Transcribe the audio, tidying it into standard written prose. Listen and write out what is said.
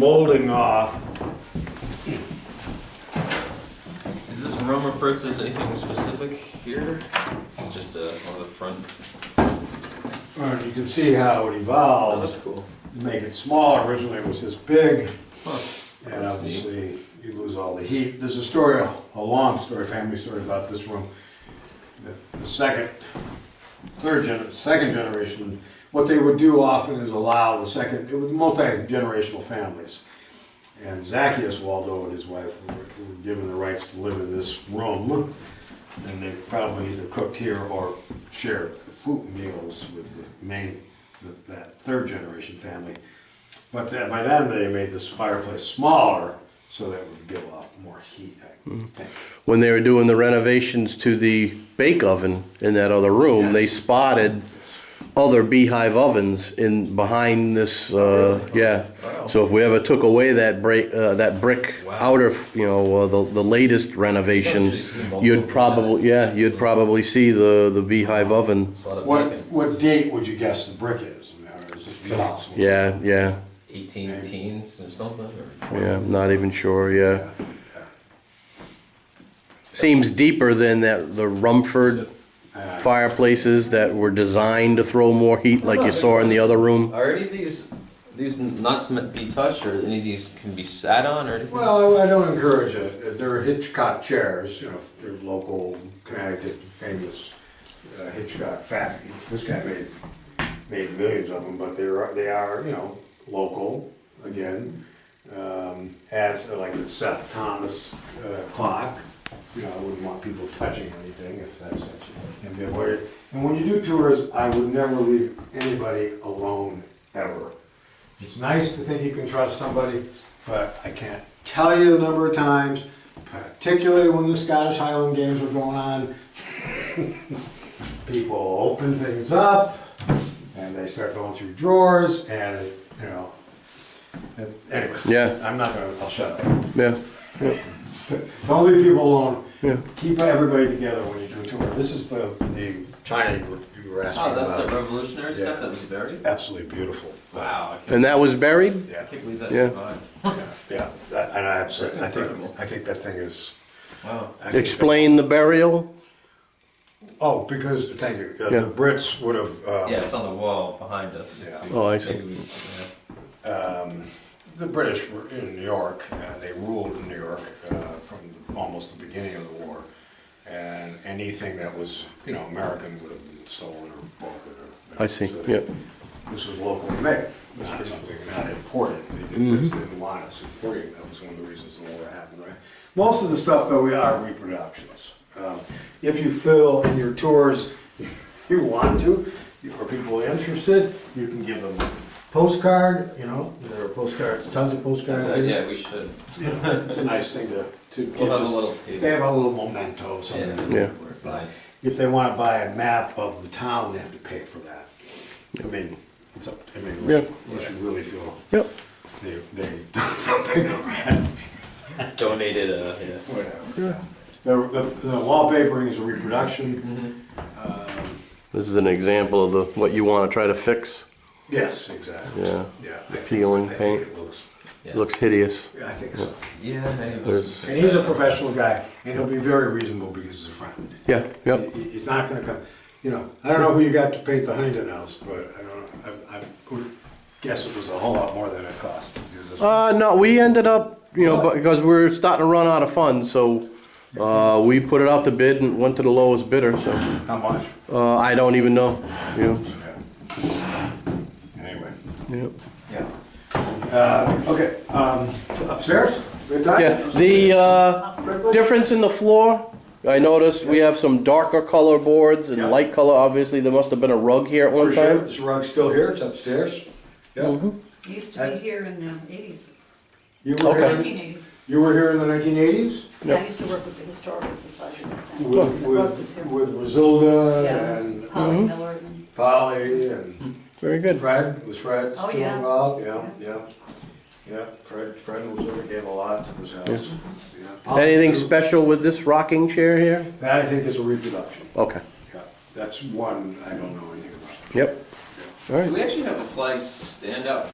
molding off. Is this room referred to as anything specific here? It's just on the front. You can see how it Oh, evolved. that's cool. To make it smaller. Originally it was this big, Huh. and That's obviously you lose all the heat. There's a story, a long story, family story about this room. The second generation, what they would do often is allow it was multi-generational families. And Zacchaeus Waldo and his wife were given the rights to live in this room. And they probably either cooked here or shared food meals with that third generation family. But by then they made this fireplace smaller so that it would give off more heat, I think. When they were doing the renovations to the bake oven in that other room, Yes. they spotted other beehive ovens behind this, yeah. Wow. So if we ever took away that brick Wow. outer, the latest renovation, you'd probably see the beehive oven. It's a lot of What, bacon. what date would you guess the brick is? Or is it possible? Yeah, 18 teens or something? Or? yeah, I'm not even sure, yeah. Yeah. Seems deeper than the Rumford fireplaces that were designed to throw more heat like you saw in the other room. Are any of these not to be touched, or any of these can be sat on or anything? Well, I don't encourage it. They're Hitchcock chairs, they're local Connecticut famous Hitchcock factory. This guy made millions of them, but they are local again. As like the Seth Thomas clock, I wouldn't want people touching anything if that's can be avoided. And when you do tours, I would never leave anybody alone ever. It's nice to think you can trust somebody, but I can't tell you the number of times, particularly when the Scottish Highland Games were going on, people open things up and they start going through drawers and, anyway. Yeah. I'll shut up. Yeah, Don't leave people alone. yeah. Keep everybody together when you do a tour. This is the China you were asking Oh, that's about. the revolutionary Yeah. stuff that was buried? Absolutely beautiful. Wow, And that was buried? Yeah, I can't believe that Yeah. survived. yeah. And That's incredible. I think that thing is. Wow. I think Explain the burial? Oh, because, thank you, Yeah. the Brits would have, Yeah, it's on the wall behind us. Yeah. too. Oh, I see. Maybe the British were in New York, they ruled in New York from almost the beginning of the war. And anything that was, American would have been stolen or broken. I see, So yeah. This was locally made, not something not imported. They didn't want us importing. That was one of the reasons the war happened, right? Most of the stuff, though, we are reproductions. If you feel in your tours, you want to, or people are interested, you can give them a postcard, there are postcards, tons of postcards. Yeah, we should. It's a nice thing to give. We'll have a just- little table. They have a little memento, something. Yeah. Yeah. It's nice. If they want to buy a map of the town, they have to pay for that. I mean, it's up, Yeah. they should really feel Yep. they've done something right. Donated, Whatever. The wallpapering is a reproduction. This is an example of what you want to try to fix. Yes, exactly. Yeah. Yeah. Peeling I paint. think it looks, Yeah. Looks hideous. I think so. Yeah, There's- And he's a professional guy, and he'll be very reasonable because he's a friend. Yeah, yep. He's not gonna come, I don't know who you got to paint the Huntington house, but I would guess it was a whole lot more than it cost to do this. No, we ended up, because we're starting to run out of funds, so we put it out to bid and went to the lowest bidder, so How much? I don't even know. Yeah. Anyway, Yep. yeah. Okay, upstairs? Good time? Yeah, the difference in the floor, I noticed we have some darker color boards and Yeah. light color. Obviously, there must have been a rug here at one For sure, time. this rug's still here, it's upstairs. Yeah. Mhm. Used to be here in the 80s, You were Okay. here, 1980s. you were here in the 1980s? Yeah, I used to work with the Historical Society back then. With, The rug was here. with Rosilda Yeah. and Polly Miller and, Polly and Very good. Fred, was Fred Oh, still yeah. involved? Yeah, Fred Rosilda gave a lot to this house. Yeah. Polly, Anything too. special with this rocking chair here? That I think is a reproduction. Okay. Yeah, that's one I don't know anything about. Yep. All right. Do we actually have a flag stand out